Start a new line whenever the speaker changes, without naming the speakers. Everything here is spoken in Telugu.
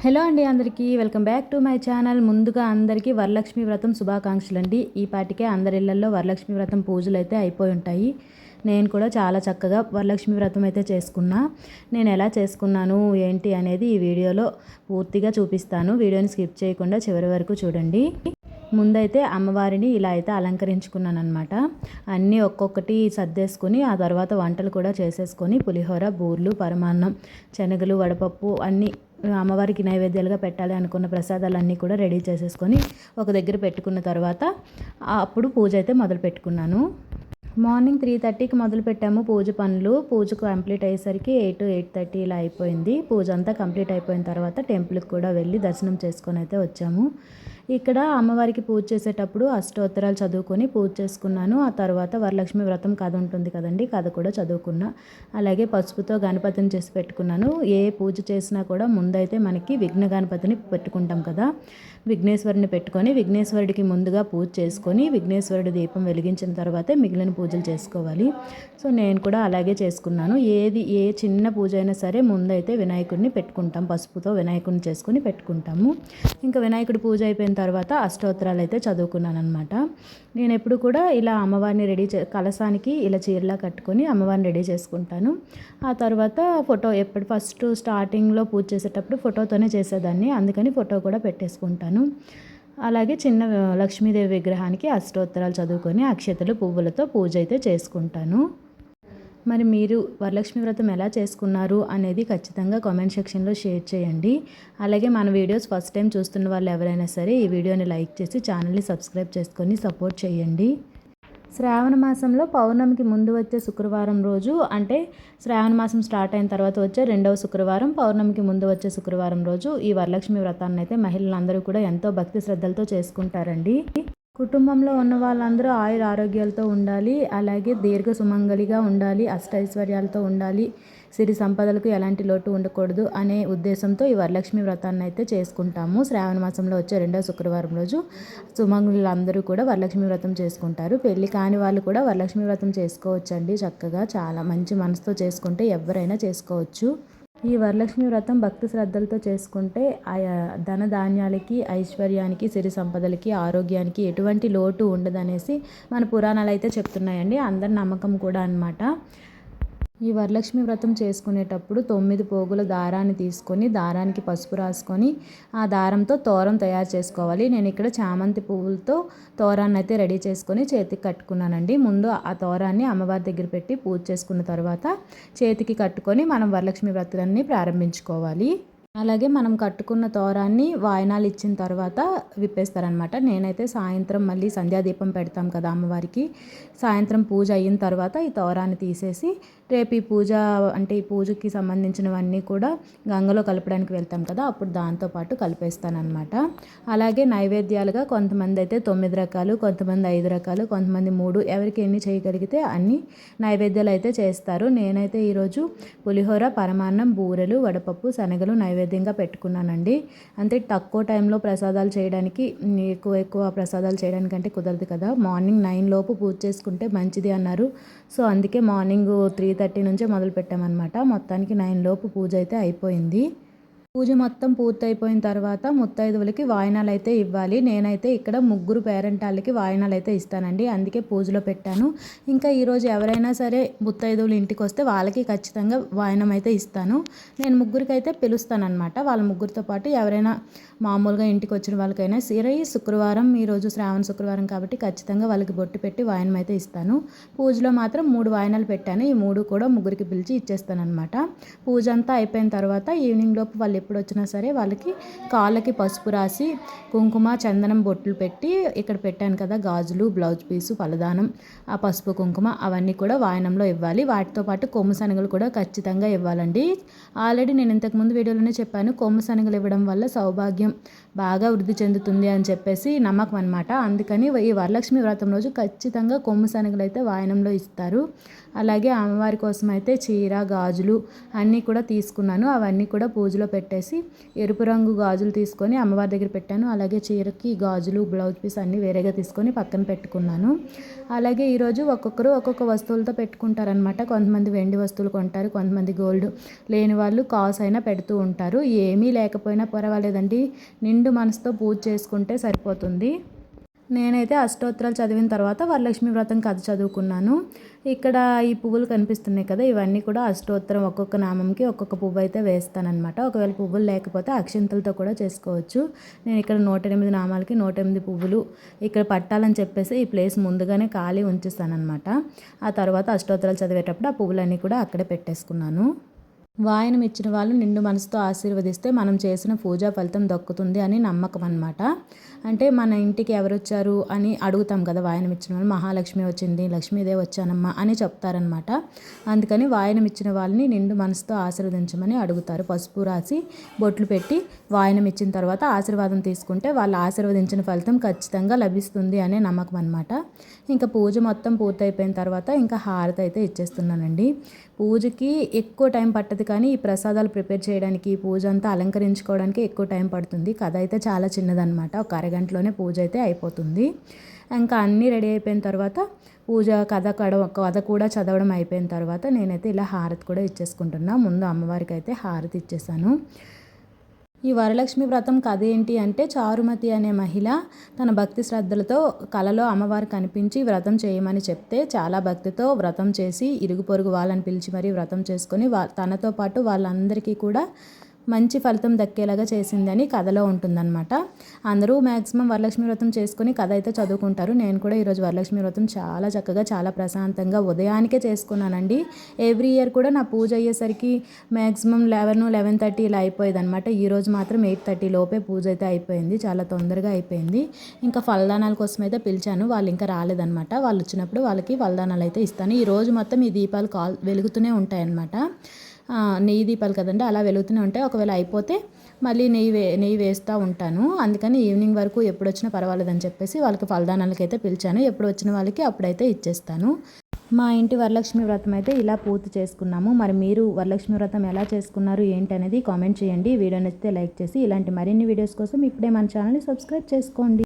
హలో అండి, అందరికీ welcome back to my channel. ముందుగా అందరికీ వరలక్ష్మి వ్రతం శుభాకాంక్షలు అండి. ఈ పాటికే అందరి ఇళ్లలో వరలక్ష్మి వ్రతం పూజలు అయితే అయిపోయి ఉంటాయి. నేను కూడా చాలా చక్కగా వరలక్ష్మి వ్రతం అయితే చేసుకున్నా. నేను ఎలా చేసుకున్నాను ఏంటి అనేది ఈ వీడియోలో పూర్తిగా చూపిస్తాను. వీడియోని స్కిప్ చేయకుండా చివరి వరకు చూడండి. ముందైతే అమ్మవారిని ఇలా అయితే అలంకరించుకున్నాను అనమాట. అన్నీ ఒక్కొక్కటి సర్దేసుకొని ఆ తర్వాత వంటలు కూడా చేసేసుకొని పులిహోర, బూర్లు, పరమాన్నం, శనగలు, వడపప్పు అన్నీ అమ్మవారికి నైవేద్యాలుగా పెట్టాలి అనుకున్న ప్రసాదాలన్నీ కూడా రెడీ చేసేసుకొని ఒక దగ్గర పెట్టుకున్న తర్వాత అప్పుడు పూజ అయితే మొదలు పెట్టుకున్నాను. మార్నింగ్ 3:30కి మొదలు పెట్టాము పూజ పనులు. పూజ కంప్లీట్ అయ్యేసరికి 8-8:30 ఇలా అయిపోయింది. పూజ అంతా కంప్లీట్ అయిపోయిన తర్వాత టెంపుల్కి కూడా వెళ్ళి దర్శనం చేసుకొని అయితే వచ్చాము. ఇక్కడ అమ్మవారికి పూజ చేసేటప్పుడు అష్టోత్తరాలు చదువుకొని పూజ చేసుకున్నాను. ఆ తర్వాత వరలక్ష్మి వ్రతం కథ ఉంటుంది కదండి, కథ కూడా చదువుకున్నా. అలాగే పసుపుతో గణపతిని చేసి పెట్టుకున్నాను. ఏ పూజ చేసినా కూడా ముందైతే మనకి విఘ్న గణపతిని పెట్టుకుంటాం కదా, విఘ్నేశ్వరుని పెట్టుకొని విఘ్నేశ్వరుడికి ముందుగా పూజ చేసుకొని విఘ్నేశ్వరుడి దీపం వెలిగించిన తర్వాతే మిగిలిన పూజలు చేసుకోవాలి. సో నేను కూడా అలాగే చేసుకున్నాను. ఏ చిన్న పూజ అయినా సరే ముందైతే వినాయకుడిని పెట్టుకుంటాం, పసుపుతో వినాయకుడిని చేసుకొని పెట్టుకుంటాము. ఇంకా వినాయకుడి పూజ అయిపోయిన తర్వాత అష్టోత్తరాలు అయితే చదువుకున్నాను అనమాట. నేను ఎప్పుడు కూడా ఇలా అమ్మవారిని కలశానికి ఇలా చీరలా కట్టుకొని అమ్మవారిని రెడీ చేసుకుంటాను. ఆ తర్వాత ఫోటో ఎప్పుడు ఫస్ట్ స్టార్టింగ్లో పూజ చేసేటప్పుడు ఫోటోతోనే చేసేదాన్ని, అందుకని ఫోటో కూడా పెట్టేసుకుంటాను. అలాగే చిన్న లక్ష్మీదేవి విగ్రహానికి అష్టోత్తరాలు చదువుకొని అక్షతలు, పువ్వులతో పూజ అయితే చేసుకుంటాను. మరి మీరు వరలక్ష్మి వ్రతం ఎలా చేసుకున్నారు అనేది ఖచ్చితంగా కామెంట్ సెక్షన్లో షేర్ చేయండి. అలాగే మన వీడియోస్ ఫస్ట్ టైం చూస్తున్న వాళ్ళు ఎవరైనా సరే ఈ వీడియోని లైక్ చేసి ఛానల్ని సబ్స్క్రైబ్ చేసుకొని సపోర్ట్ చేయండి. శ్రావణ మాసంలో పౌర్ణమికి ముందు వచ్చే శుక్రవారం రోజు, అంటే శ్రావణ మాసం స్టార్ట్ అయిన తర్వాత వచ్చే రెండవ శుక్రవారం, పౌర్ణమికి ముందు వచ్చే శుక్రవారం రోజు ఈ వరలక్ష్మి వ్రతాన్ని అయితే మహిళలందరూ కూడా ఎంతో భక్తి శ్రద్ధలతో చేసుకుంటారండి. కుటుంబంలో ఉన్న వాళ్ళందరూ ఆయుర ఆరోగ్యాలతో ఉండాలి, అలాగే దీర్ఘ సుమంగళిగా ఉండాలి, అష్టైశ్వర్యాలతో ఉండాలి, సిరి సంపదలకు ఎలాంటి లోటు ఉండకూడదు అనే ఉద్దేశంతో ఈ వరలక్ష్మి వ్రతాన్ని అయితే చేసుకుంటాము. శ్రావణ మాసంలో వచ్చే రెండవ శుక్రవారం రోజు సుమంగళులందరూ కూడా వరలక్ష్మి వ్రతం చేసుకుంటారు. పెళ్లి కాని వాళ్ళు కూడా వరలక్ష్మి వ్రతం చేసుకోవచ్చండి. చక్కగా చాలా మంచి మనసుతో చేసుకుంటే ఎవరైనా చేసుకోవచ్చు. ఈ వరలక్ష్మి వ్రతం భక్తి శ్రద్ధలతో చేసుకుంటే ధన ధాన్యాలకి, ఐశ్వర్యానికి, సిరి సంపదలకి, ఆరోగ్యానికి ఎటువంటి లోటు ఉండదనేసి మన పురాణాలు అయితే చెప్తున్నాయండి. అందరి నమ్మకం కూడా అన్నమాట. ఈ వరలక్ష్మి వ్రతం చేసుకునేటప్పుడు 9 పోగుల దారాన్ని తీసుకొని దారానికి పసుపు రాసుకొని ఆ దారంతో తోరం తయారు చేసుకోవాలి. నేను ఇక్కడ చామంతి పువ్వులతో తోరాన్ని అయితే రెడీ చేసుకొని చేతికి కట్టుకున్నానండి. ముందు ఆ తోరాన్ని అమ్మవారి దగ్గర పెట్టి పూజ చేసుకున్న తర్వాత చేతికి కట్టుకొని మనం వరలక్ష్మి వ్రతాన్ని ప్రారంభించుకోవాలి. అలాగే మనం కట్టుకున్న తోరాన్ని వాయనాలు ఇచ్చిన తర్వాత విప్పేస్తారనమాట. నేనైతే సాయంత్రం మళ్ళీ సంధ్యాదీపం పెడతాం కదా అమ్మవారికి, సాయంత్రం పూజ అయిన తర్వాత ఈ తోరాన్ని తీసేసి రేపు ఈ పూజ అంటే ఈ పూజకి సంబంధించినవన్నీ కూడా గంగలో కలపడానికి వెళ్తాం కదా, అప్పుడు దాంతోపాటు కలిపేస్తానమాట. అలాగే నైవేద్యాలుగా కొంతమంది అయితే 9 రకాలు, కొంతమంది 5 రకాలు, కొంతమంది 3, ఎవరికి ఎన్ని చేయగలిగితే అన్ని నైవేద్యాలు అయితే చేస్తారు. నేనైతే ఈరోజు పులిహోర, పరమాన్నం, బూరెలు, వడపప్పు, శనగలు నైవేద్యంగా పెట్టుకున్నానండి. అంటే తక్కువ టైంలో ప్రసాదాలు చేయడానికి, ఎక్కువ ప్రసాదాలు చేయడానికంటే కుదరదు కదా. మార్నింగ్ 9 లోపు పూజ చేసుకుంటే మంచిది అన్నారు. సో అందుకే మార్నింగ్ 3:30 నుంచే మొదలు పెట్టామన్నమాట. మొత్తానికి 9 లోపు పూజ అయితే అయిపోయింది. పూజ మొత్తం పూర్తయిపోయిన తర్వాత ముత్తైదువులకి వాయినాలు అయితే ఇవ్వాలి. నేనైతే ఇక్కడ 3 పేరెంటాళ్ళకి వాయినాలు అయితే ఇస్తానండి, అందుకే పూజలో పెట్టాను. ఇంకా ఈరోజు ఎవరైనా సరే ముత్తైదువులు ఇంటికి వస్తే వాళ్ళకి ఖచ్చితంగా వాయినం అయితే ఇస్తాను. నేను 3కి అయితే పిలుస్తానమాట. వాళ్ళ 3తో పాటు ఎవరైనా మామూలుగా ఇంటికి వచ్చిన వాళ్ళకైనా సరే శుక్రవారం, ఈరోజు శ్రావణ శుక్రవారం కాబట్టి ఖచ్చితంగా వాళ్ళకి బొట్టు పెట్టి వాయినం అయితే ఇస్తాను. పూజలో మాత్రం 3 వాయినాలు పెట్టాను. ఈ 3 కూడా 3కి పిలిచి ఇచ్చేస్తానమాట. పూజ అంతా అయిపోయిన తర్వాత ఈవినింగ్ లోపు వాళ్ళు ఎప్పుడు వచ్చినా సరే వాళ్ళకి కాళ్ళకి పసుపు రాసి కుంకుమ, చందనం బొట్లు పెట్టి ఇక్కడ పెట్టాను కదా గాజులు, బ్లౌజ్ పీసు, ఫలదానం, ఆ పసుపు కుంకుమ అవన్నీ కూడా వాయనంలో ఇవ్వాలి. వాటితో పాటు కొమ్ము శనగలు కూడా ఖచ్చితంగా ఇవ్వాలండి. ఆల్రెడీ నేను ఇంతకుముందు వీడియోలోనే చెప్పాను, కొమ్ము శనగలు ఇవ్వడం వల్ల సౌభాగ్యం బాగా వృద్ధి చెందుతుంది అని చెప్పేసి నమ్మకం అనమాట. అందుకని ఈ వరలక్ష్మి వ్రతం రోజు ఖచ్చితంగా కొమ్ము శనగలు అయితే వాయనంలో ఇస్తారు. అలాగే అమ్మవారి కోసం అయితే చీర, గాజులు అన్నీ కూడా తీసుకున్నాను. అవన్నీ కూడా పూజలో పెట్టేసి ఎరుపు రంగు గాజులు తీసుకొని అమ్మవారి దగ్గర పెట్టాను. అలాగే చీరకి గాజులు, బ్లౌజ్ పీస్ అన్నీ వేరేగా తీసుకొని పక్కన పెట్టుకున్నాను. అలాగే ఈరోజు ఒక్కొక్కరు ఒక్కొక్క వస్తువులతో పెట్టుకుంటారనమాట. కొంతమంది వెండి వస్తువులు కొంటారు, కొంతమంది గోల్డ్, లేని వాళ్ళు కాసు అయినా పెడుతూ ఉంటారు. ఏమీ లేకపోయినా పర్వాలేదండి, నిండు మనసుతో పూజ చేసుకుంటే సరిపోతుంది. నేనైతే అష్టోత్తరాలు చదివిన తర్వాత వరలక్ష్మి వ్రతం కథ చదువుకున్నాను. ఇక్కడ ఈ పువ్వులు కనిపిస్తున్నాయి కదా, ఇవన్నీ కూడా అష్టోత్తరం ఒక్కొక్క నామంకి ఒక్కొక్క పువ్వు అయితే వేస్తానన్నమాట. ఒకవేళ పువ్వులు లేకపోతే అక్షింతలతో కూడా చేసుకోవచ్చు. నేను ఇక్కడ 108 నామాలకి 108 పువ్వులు ఇక్కడ పట్టాలని చెప్పేసి ఈ ప్లేస్ ముందుగానే ఖాళీ ఉంచేస్తానన్నమాట. ఆ తర్వాత అష్టోత్తరాలు చదివేటప్పుడు ఆ పువ్వులన్నీ కూడా అక్కడే పెట్టేసుకున్నాను. వాయనం ఇచ్చిన వాళ్ళు నిండు మనసుతో ఆశీర్వదిస్తే మనం చేసిన పూజా ఫలితం దక్కుతుంది అని నమ్మకం అన్నమాట. అంటే మన ఇంటికి ఎవరు వచ్చారు అని అడుగుతాం కదా, వాయనం ఇచ్చిన వాళ్ళు మహాలక్ష్మి వచ్చింది, లక్ష్మీదేవి వచ్చానమ్మా అని చెప్తారనమాట. అందుకని వాయనం ఇచ్చిన వాళ్ళని నిండు మనసుతో ఆశీర్వదించమని అడుగుతారు. పసుపు రాసి బొట్లు పెట్టి వాయనం ఇచ్చిన తర్వాత ఆశీర్వాదం తీసుకుంటే వాళ్ళు ఆశీర్వదించిన ఫలితం ఖచ్చితంగా లభిస్తుంది అనే నమ్మకం అనమాట. ఇంకా పూజ మొత్తం పూర్తయిపోయిన తర్వాత ఇంకా హారతి అయితే ఇచ్చేస్తున్నానండి. పూజకి ఎక్కువ టైం పట్టదు, కానీ ఈ ప్రసాదాలు ప్రిపేర్ చేయడానికి, పూజ అంతా అలంకరించుకోవడానికి ఎక్కువ టైం పడుతుంది. కథ అయితే చాలా చిన్నదనమాట, ఒక అరగంటలోనే పూజ అయితే అయిపోతుంది. ఇంకా అన్నీ రెడీ అయిపోయిన తర్వాత పూజ కథ కూడా చదవడం అయిపోయిన తర్వాత నేనైతే ఇలా హారతి కూడా ఇచ్చేసుకుంటున్నా. ముందు అమ్మవారికి అయితే హారతి ఇచ్చేసాను. ఈ వరలక్ష్మి వ్రతం కథ ఏంటి అంటే, చారుమతి అనే మహిళ తన భక్తి శ్రద్ధలతో కలలో అమ్మవారు కనిపించి వ్రతం చేయమని చెప్తే చాలా భక్తితో వ్రతం చేసి ఇరుగు పొరుగు వాళ్ళని పిలిచి మరీ వ్రతం చేసుకొని తనతో పాటు వాళ్ళందరికీ కూడా మంచి ఫలితం దక్కేలాగా చేసిందని కథలో ఉంటుందన్నమాట. అందరూ మ్యాక్సిమం వరలక్ష్మి వ్రతం చేసుకొని కథ అయితే చదువుకుంటారు. నేను కూడా ఈరోజు వరలక్ష్మి వ్రతం చాలా చక్కగా, చాలా ప్రశాంతంగా ఉదయానికే చేసుకున్నానండి. ఎవ్రీ ఇయర్ కూడా నా పూజ అయ్యేసరికి మ్యాక్సిమం 11:30 ఇలా అయిపోయేది అనమాట. ఈరోజు మాత్రం 8:30 లోపే పూజ అయితే అయిపోయింది, చాలా తొందరగా అయిపోయింది. ఇంకా ఫలదానాల కోసం అయితే పిలిచాను, వాళ్ళు ఇంకా రాలేదన్నమాట. వాళ్ళు వచ్చినప్పుడు వాళ్ళకి ఫలదానాలు అయితే ఇస్తాను. ఈరోజు మొత్తం ఈ దీపాలు వెలుగుతూనే ఉంటాయన్నమాట. నెయ్యి దీపాలు కదండి, అలా వెలుగుతూనే ఉంటాయి. ఒకవేళ అయిపోతే మళ్ళీ నెయ్యి వేస్తూ ఉంటాను. అందుకని ఈవినింగ్ వరకు ఎప్పుడు వచ్చినా పర్వాలేదని చెప్పేసి వాళ్ళకి ఫలదానాలకి అయితే పిలిచాను. ఎప్పుడు వచ్చిన వాళ్ళకి అప్పుడైతే ఇచ్చేస్తాను. మా ఇంటి వరలక్ష్మి వ్రతం అయితే ఇలా పూర్తి చేసుకున్నాము. మరి మీరు వరలక్ష్మి వ్రతం ఎలా చేసుకున్నారు ఏంటి అనేది కామెంట్ చేయండి. వీడియో నచ్చితే లైక్ చేసి ఇలాంటి మరిన్ని వీడియోస్ కోసం ఇప్పుడే మన ఛానల్ని సబ్స్క్రైబ్ చేసుకోండి.